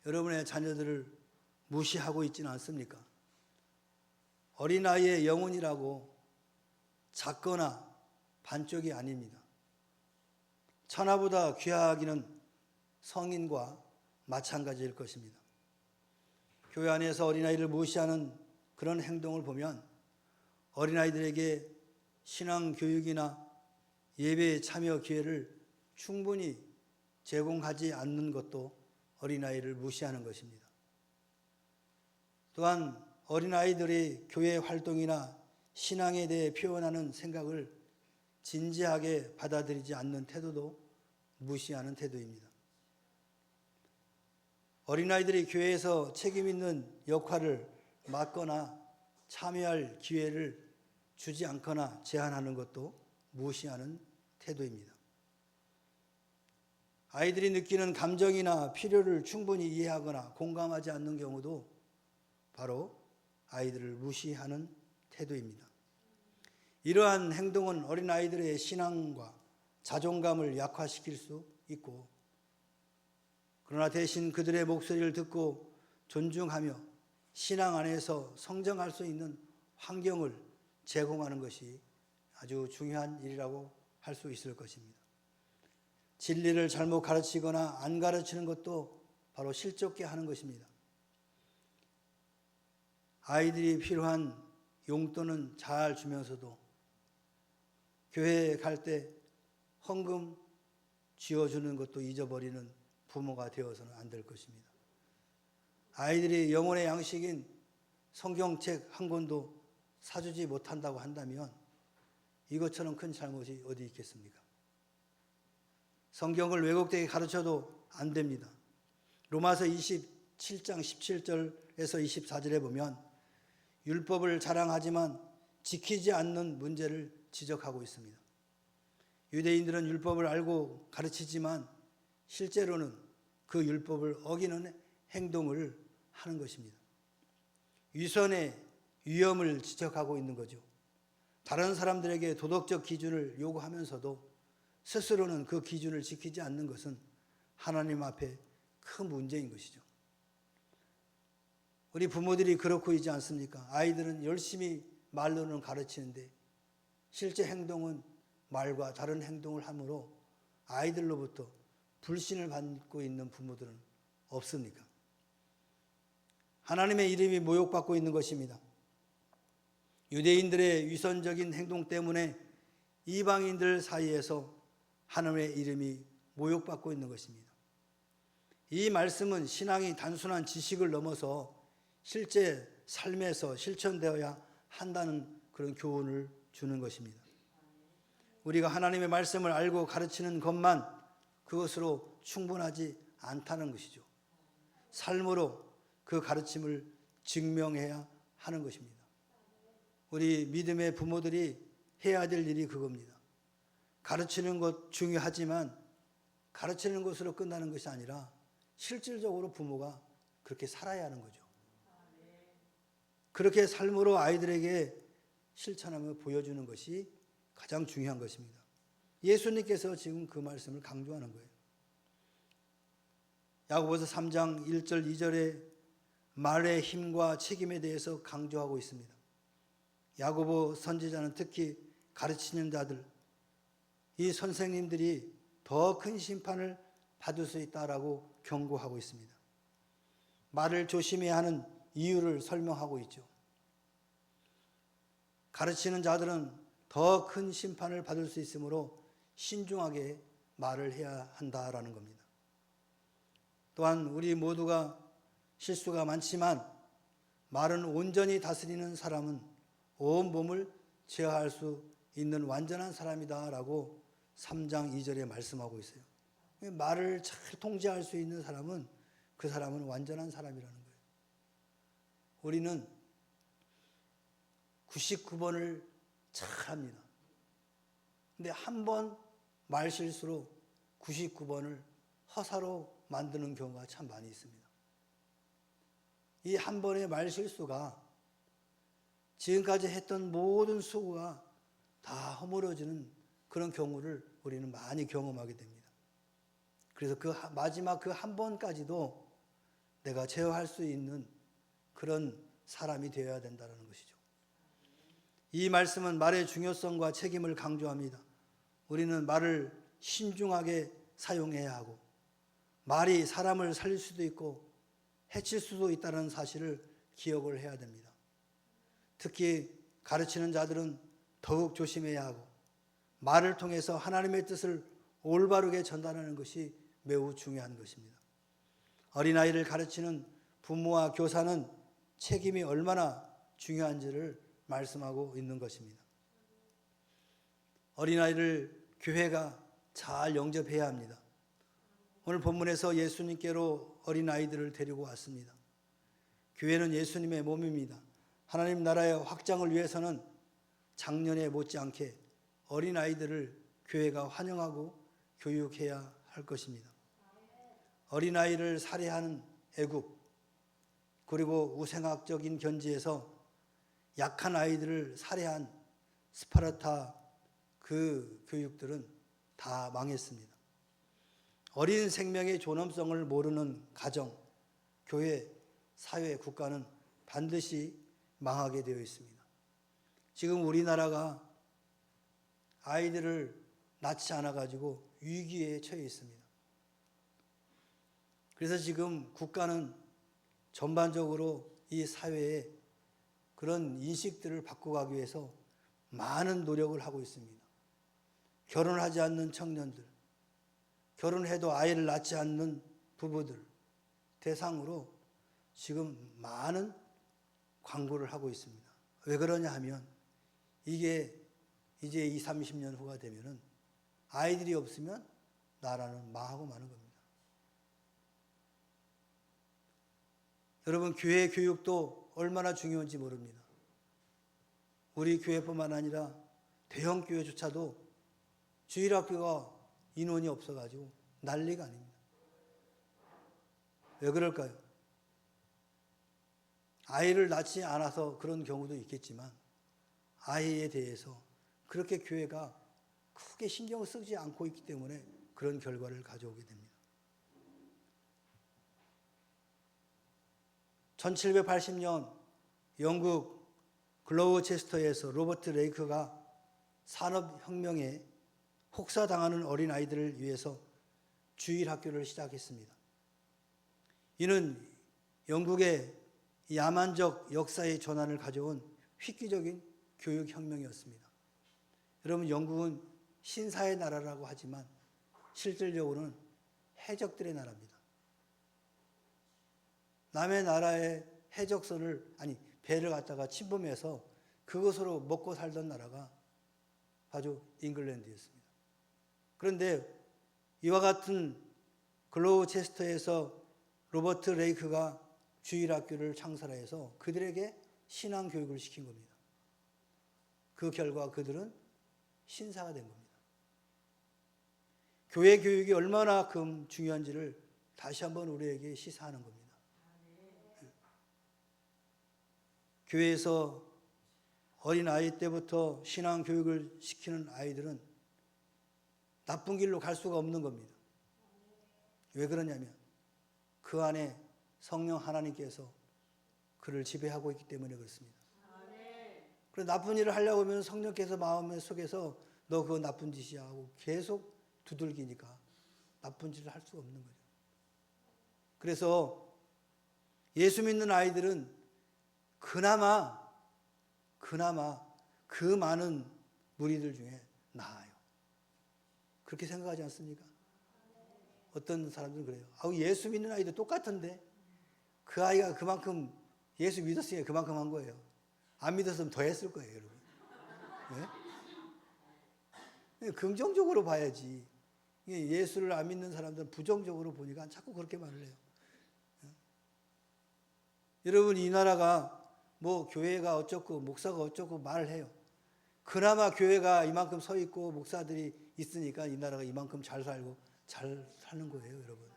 여러분의 자녀들을 무시하고 있지는 않습니까? 어린아이의 영혼이라고 작거나 반쪽이 아닙니다. 천하보다 귀하기는 성인과 마찬가지일 것입니다. 교회 안에서 어린아이를 무시하는 그런 행동을 보면 어린아이들에게 신앙교육이나 예배에 참여 기회를 충분히 제공하지 않는 것도 어린아이를 무시하는 것입니다. 또한 어린아이들의 교회 활동이나 신앙에 대해 표현하는 생각을 진지하게 받아들이지 않는 태도도 무시하는 태도입니다. 어린아이들이 교회에서 책임 있는 역할을 맡거나 참여할 기회를 주지 않거나 제한하는 것도 무시하는 태도입니다. 아이들이 느끼는 감정이나 필요를 충분히 이해하거나 공감하지 않는 경우도 바로 아이들을 무시하는 태도입니다. 이러한 행동은 어린아이들의 신앙과 자존감을 약화시킬 수 있고, 그러나 대신 그들의 목소리를 듣고 존중하며 신앙 안에서 성장할 수 있는 환경을 제공하는 것이 아주 중요한 일이라고 할 수 있을 것입니다. 진리를 잘못 가르치거나 안 가르치는 것도 바로 실족게 하는 것입니다. 아이들이 필요한 용돈은 잘 주면서도 교회에 갈 때 헌금 쥐어주는 것도 잊어버리는 부모가 되어서는 안 될 것입니다. 아이들이 영혼의 양식인 성경책 한 권도 사주지 못한다고 한다면 이것처럼 큰 잘못이 어디 있겠습니까? 성경을 왜곡되게 가르쳐도 안 됩니다. 로마서 27장 17절에서 24절에 보면 율법을 자랑하지만 지키지 않는 문제를 지적하고 있습니다. 유대인들은 율법을 알고 가르치지만 실제로는 그 율법을 어기는 행동을 하는 것입니다. 위선의 위험을 지적하고 있는 거죠. 다른 사람들에게 도덕적 기준을 요구하면서도 스스로는 그 기준을 지키지 않는 것은 하나님 앞에 큰 문제인 것이죠. 우리 부모들이 그렇고 있지 않습니까? 아이들은 열심히 말로는 가르치는데 실제 행동은 말과 다른 행동을 함으로 아이들로부터 불신을 받고 있는 부모들은 없습니까? 하나님의 이름이 모욕받고 있는 것입니다. 유대인들의 위선적인 행동 때문에 이방인들 사이에서 하나님의 이름이 모욕받고 있는 것입니다. 이 말씀은 신앙이 단순한 지식을 넘어서 실제 삶에서 실천되어야 한다는 그런 교훈을 주는 것입니다. 우리가 하나님의 말씀을 알고 가르치는 것만 그것으로 충분하지 않다는 것이죠. 삶으로 그 가르침을 증명해야 하는 것입니다. 우리 믿음의 부모들이 해야 될 일이 그겁니다. 가르치는 것 중요하지만 가르치는 것으로 끝나는 것이 아니라 실질적으로 부모가 그렇게 살아야 하는 거죠. 그렇게 삶으로 아이들에게 실천하며 보여주는 것이 가장 중요한 것입니다. 예수님께서 지금 그 말씀을 강조하는 거예요. 야고보서 3장 1절 2절에 말의 힘과 책임에 대해서 강조하고 있습니다. 야고보 선지자는 특히 가르치는 자들, 이 선생님들이 더 큰 심판을 받을 수 있다라고 경고하고 있습니다. 말을 조심해야 하는 이유를 설명하고 있죠. 가르치는 자들은 더 큰 심판을 받을 수 있으므로 신중하게 말을 해야 한다라는 겁니다. 또한 우리 모두가 실수가 많지만 말은 온전히 다스리는 사람은 온 몸을 제어할 수 있는 완전한 사람이다라고 3장 2절에 말씀하고 있어요. 말을 잘 통제할 수 있는 사람은 그 사람은 완전한 사람이라는 거예요. 우리는 99번을 잘 합니다. 근데 한 번 말실수로 99번을 허사로 만드는 경우가 참 많이 있습니다. 이 한 번의 말실수가 지금까지 했던 모든 수고가 다 허물어지는 그런 경우를 우리는 많이 경험하게 됩니다. 그래서 마지막 그 한 번까지도 내가 제어할 수 있는 그런 사람이 되어야 된다는 것이죠. 이 말씀은 말의 중요성과 책임을 강조합니다. 우리는 말을 신중하게 사용해야 하고 말이 사람을 살릴 수도 있고 해칠 수도 있다는 사실을 기억을 해야 됩니다. 특히 가르치는 자들은 더욱 조심해야 하고 말을 통해서 하나님의 뜻을 올바르게 전달하는 것이 매우 중요한 것입니다. 어린아이를 가르치는 부모와 교사는 책임이 얼마나 중요한지를 말씀하고 있는 것입니다. 어린아이를 교회가 잘 영접해야 합니다. 오늘 본문에서 예수님께로 어린아이들을 데리고 왔습니다. 교회는 예수님의 몸입니다. 하나님 나라의 확장을 위해서는 작년에 못지않게 어린아이들을 교회가 환영하고 교육해야 할 것입니다. 어린아이를 살해하는 애국, 그리고 우생학적인 견지에서 약한 아이들을 살해한 스파르타 그 교육들은 다 망했습니다. 어린 생명의 존엄성을 모르는 가정, 교회, 사회, 국가는 반드시 망하게 되어 있습니다. 지금 우리나라가 아이들을 낳지 않아가지고 위기에 처해 있습니다. 그래서 지금 국가는 전반적으로 이 사회에 그런 인식들을 바꿔가기 위해서 많은 노력을 하고 있습니다. 결혼하지 않는 청년들, 결혼해도 아이를 낳지 않는 부부들 대상으로 지금 많은 광고를 하고 있습니다. 왜 그러냐 하면 이게 이제 20, 30년 후가 되면은 아이들이 없으면 나라는 망하고 마는 겁니다. 여러분, 교회 교육도 얼마나 중요한지 모릅니다. 우리 교회뿐만 아니라 대형 교회조차도 주일학교가 인원이 없어가지고 난리가 아닙니다. 왜 그럴까요? 아이를 낳지 않아서 그런 경우도 있겠지만 아이에 대해서 그렇게 교회가 크게 신경을 쓰지 않고 있기 때문에 그런 결과를 가져오게 됩니다. 1780년 영국 글로우체스터에서 로버트 레이크가 산업혁명에 혹사당하는 어린아이들을 위해서 주일학교를 시작했습니다. 이는 영국의 야만적 역사의 전환을 가져온 획기적인 교육혁명이었습니다. 여러분, 영국은 신사의 나라라고 하지만 실질적으로는 해적들의 나라입니다. 남의 나라의 해적선을, 배를 갖다가 침범해서 그것으로 먹고 살던 나라가 바로 잉글랜드였습니다. 그런데 이와 같은 글로우체스터에서 로버트 레이크가 주일학교를 창설해서 그들에게 신앙교육을 시킨 겁니다. 그 결과 그들은 신사가 된 겁니다. 교회 교육이 얼마나 중요한지를 다시 한번 우리에게 시사하는 겁니다. 교회에서 어린아이 때부터 신앙교육을 시키는 아이들은 나쁜 길로 갈 수가 없는 겁니다. 왜 그러냐면 그 안에 성령 하나님께서 그를 지배하고 있기 때문에 그렇습니다. 그래서 나쁜 일을 하려고 하면 성령께서 마음 속에서 너 그거 나쁜 짓이야 하고 계속 두들기니까 나쁜 짓을 할 수가 없는 거죠. 그래서 예수 믿는 아이들은 그나마 그 많은 무리들 중에 나아요. 그렇게 생각하지 않습니까? 어떤 사람들은 그래요. 예수 믿는 아이도 똑같은데 그 아이가 그만큼 예수 믿었으니까 그만큼 한 거예요. 안 믿었으면 더 했을 거예요, 여러분. 네? 긍정적으로 봐야지. 예수를 안 믿는 사람들은 부정적으로 보니까 자꾸 그렇게 말을 해요. 여러분, 이 나라가 교회가 어쩌고 목사가 어쩌고 말을 해요. 그나마 교회가 이만큼 서 있고 목사들이 있으니까 이 나라가 이만큼 잘 살고 잘 사는 거예요, 여러분.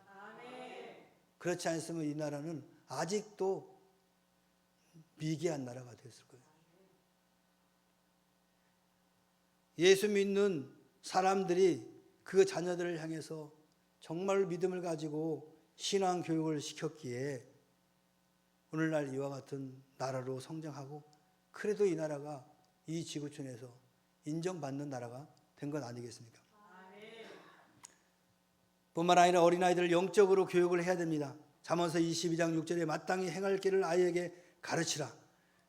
그렇지 않으면 이 나라는 아직도 미개한 나라가 됐을 거예요. 예수 믿는 사람들이 그 자녀들을 향해서 정말 믿음을 가지고 신앙 교육을 시켰기에 오늘날 이와 같은 나라로 성장하고, 그래도 이 나라가 이 지구촌에서 인정받는 나라가 된 것 아니겠습니까? 뿐만 아니라 어린아이들을 영적으로 교육을 해야 됩니다. 잠언서 22장 6절에 마땅히 행할 길을 아이에게 가르치라.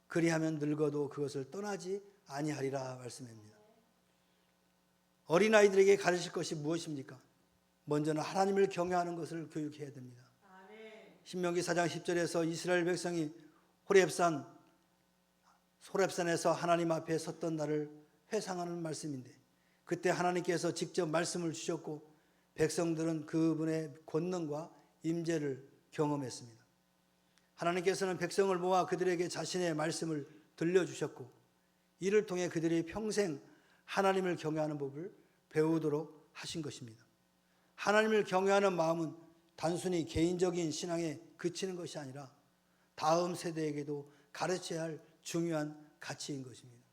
그리하면 늙어도 그것을 떠나지 아니하리라 말씀합니다. 어린아이들에게 가르칠 것이 무엇입니까? 먼저는 하나님을 경외하는 것을 교육해야 됩니다. 신명기 4장 10절에서 이스라엘 백성이 호렙산에서 하나님 앞에 섰던 날을 회상하는 말씀인데, 그때 하나님께서 직접 말씀을 주셨고 백성들은 그분의 권능과 임재를 경험했습니다. 하나님께서는 백성을 모아 그들에게 자신의 말씀을 들려주셨고, 이를 통해 그들이 평생 하나님을 경외하는 법을 배우도록 하신 것입니다. 하나님을 경외하는 마음은 단순히 개인적인 신앙에 그치는 것이 아니라 다음 세대에게도 가르쳐야 할 중요한 가치인 것입니다.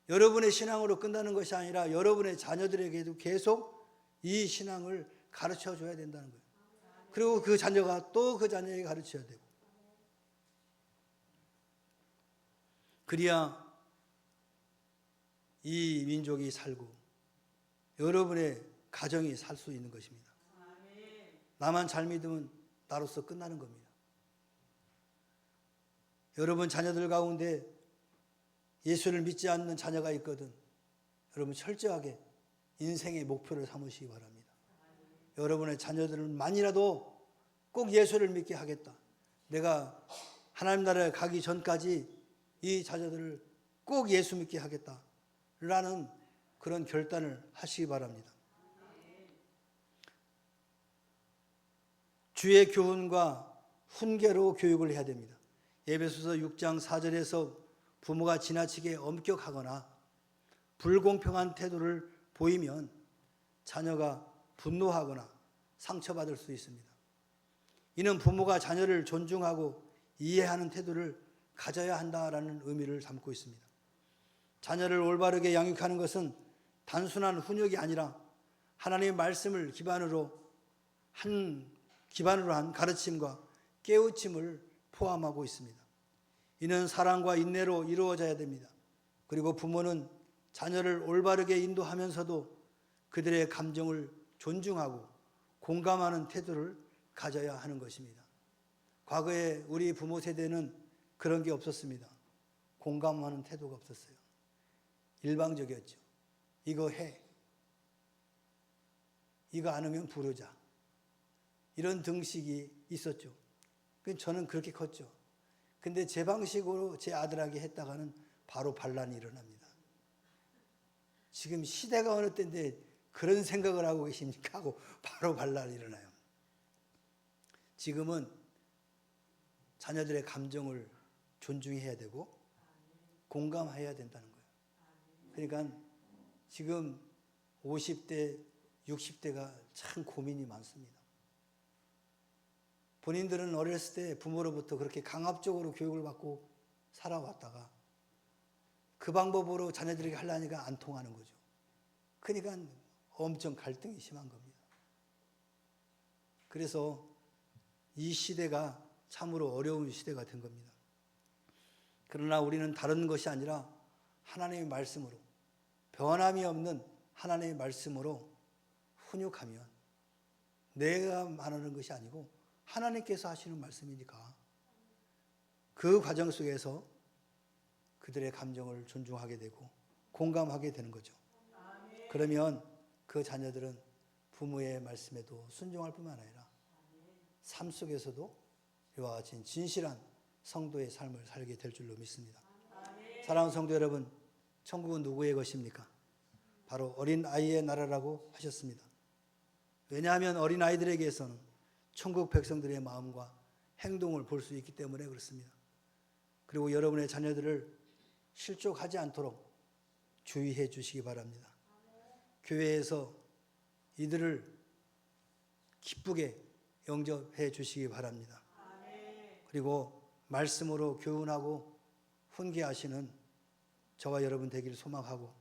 여러분의 신앙으로 끝나는 것이 아니라 여러분의 자녀들에게도 계속 이 신앙을 가르쳐 줘야 된다는 거예요. 그리고 그 자녀가 또 그 자녀에게 가르쳐야 되고, 그래야 이 민족이 살고 여러분의 가정이 살 수 있는 것입니다. 나만 잘 믿으면 나로서 끝나는 겁니다. 여러분 자녀들 가운데 예수를 믿지 않는 자녀가 있거든, 여러분 철저하게 인생의 목표를 삼으시기 바랍니다. 여러분의 자녀들만이라도 꼭 예수를 믿게 하겠다, 내가 하나님 나라에 가기 전까지 이 자녀들을 꼭 예수 믿게 하겠다라는 그런 결단을 하시기 바랍니다. 주의 교훈과 훈계로 교육을 해야 됩니다. 에베소서 6장 4절에서 부모가 지나치게 엄격하거나 불공평한 태도를 보이면 자녀가 분노하거나 상처받을 수 있습니다. 이는 부모가 자녀를 존중하고 이해하는 태도를 가져야 한다라는 의미를 담고 있습니다. 자녀를 올바르게 양육하는 것은 단순한 훈육이 아니라 하나님의 말씀을 기반으로 한 가르침과 깨우침을 포함하고 있습니다. 이는 사랑과 인내로 이루어져야 됩니다. 그리고 부모는 자녀를 올바르게 인도하면서도 그들의 감정을 존중하고 공감하는 태도를 가져야 하는 것입니다. 과거에 우리 부모 세대는 그런 게 없었습니다. 공감하는 태도가 없었어요. 일방적이었죠. 이거 해. 이거 안 하면 부르자. 이런 등식이 있었죠. 저는 그렇게 컸죠. 근데 제 방식으로 제 아들에게 했다가는 바로 반란이 일어납니다. 지금 시대가 어느 때인데 그런 생각을 하고 계십니까? 하고 바로 반란이 일어나요. 지금은 자녀들의 감정을 존중해야 되고 공감해야 된다는 거예요. 그러니까 지금 50대, 60대가 참 고민이 많습니다. 본인들은 어렸을 때 부모로부터 그렇게 강압적으로 교육을 받고 살아왔다가 그 방법으로 자녀들에게 하려니까 안 통하는 거죠. 그러니까 엄청 갈등이 심한 겁니다. 그래서 이 시대가 참으로 어려운 시대가 된 겁니다. 그러나 우리는 다른 것이 아니라 하나님의 말씀으로, 변함이 없는 하나님의 말씀으로 훈육하면, 내가 말하는 것이 아니고 하나님께서 하시는 말씀이니까 그 과정 속에서 그들의 감정을 존중하게 되고 공감하게 되는 거죠. 그러면 그 자녀들은 부모의 말씀에도 순종할 뿐만 아니라 삶 속에서도 이와 같이 진실한 성도의 삶을 살게 될 줄로 믿습니다. 사랑하는 성도 여러분, 천국은 누구의 것입니까? 바로 어린아이의 나라라고 하셨습니다. 왜냐하면 어린아이들에게서는 천국 백성들의 마음과 행동을 볼 수 있기 때문에 그렇습니다. 그리고 여러분의 자녀들을 실족하지 않도록 주의해 주시기 바랍니다. 교회에서 이들을 기쁘게 영접해 주시기 바랍니다. 그리고 말씀으로 교훈하고 훈계하시는 저와 여러분 되기를 소망하고,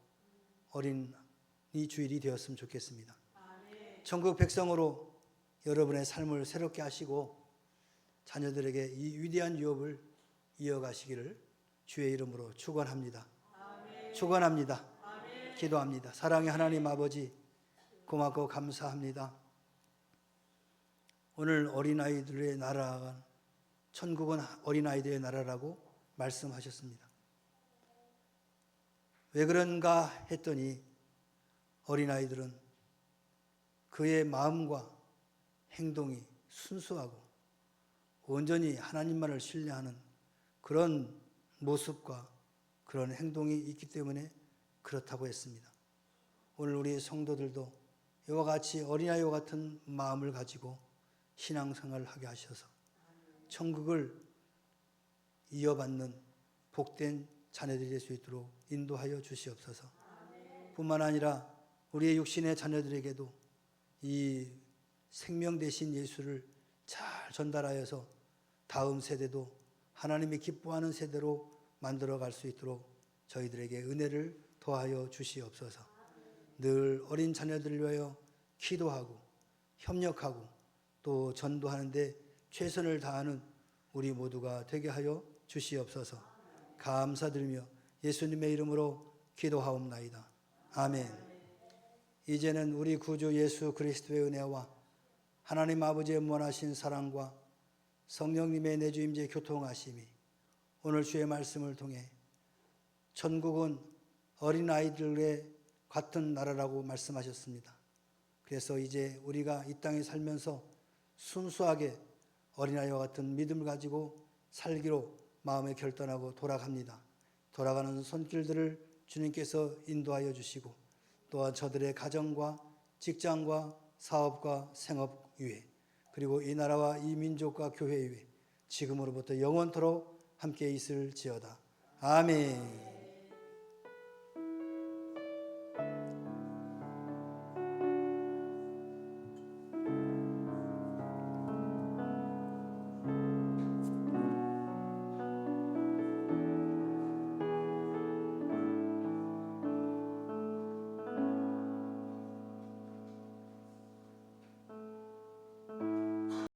어린이 주일이 되었으면 좋겠습니다. 천국 백성으로 여러분의 삶을 새롭게 하시고 자녀들에게 이 위대한 유업을 이어가시기를 주의 이름으로 축원합니다. 축원합니다. 기도합니다. 사랑의 하나님 아버지, 고맙고 감사합니다. 오늘 어린아이들의 나라가 천국은 어린아이들의 나라라고 말씀하셨습니다. 왜 그런가 했더니 어린아이들은 그의 마음과 행동이 순수하고 온전히 하나님만을 신뢰하는 그런 모습과 그런 행동이 있기 때문에 그렇다고 했습니다. 오늘 우리 성도들도 이와 같이 어린아이와 같은 마음을 가지고 신앙생활을 하게 하셔서 천국을 이어받는 복된 자녀들이 될 수 있도록 인도하여 주시옵소서. 뿐만 아니라 우리의 육신의 자녀들에게도 이 생명 되신 예수를 잘 전달하여서 다음 세대도 하나님이 기뻐하는 세대로 만들어갈 수 있도록 저희들에게 은혜를 더하여 주시옵소서. 늘 어린 자녀들을 위하여 기도하고 협력하고 또 전도하는데 최선을 다하는 우리 모두가 되게 하여 주시옵소서. 감사드리며 예수님의 이름으로 기도하옵나이다. 아멘. 이제는 우리 구주 예수 그리스도의 은혜와 하나님 아버지의 무한하신 사랑과 성령님의 내주임재 교통하심이 오늘 주의 말씀을 통해 천국은 어린아이들의 같은 나라라고 말씀하셨습니다. 그래서 이제 우리가 이 땅에 살면서 순수하게 어린아이와 같은 믿음을 가지고 살기로 마음에 결단하고 돌아갑니다. 돌아가는 손길들을 주님께서 인도하여 주시고 또한 저들의 가정과 직장과 사업과 생업 위에 그리고 이 나라와 이 민족과 교회 위에 지금으로부터 영원토록 함께 있을지어다. 아멘.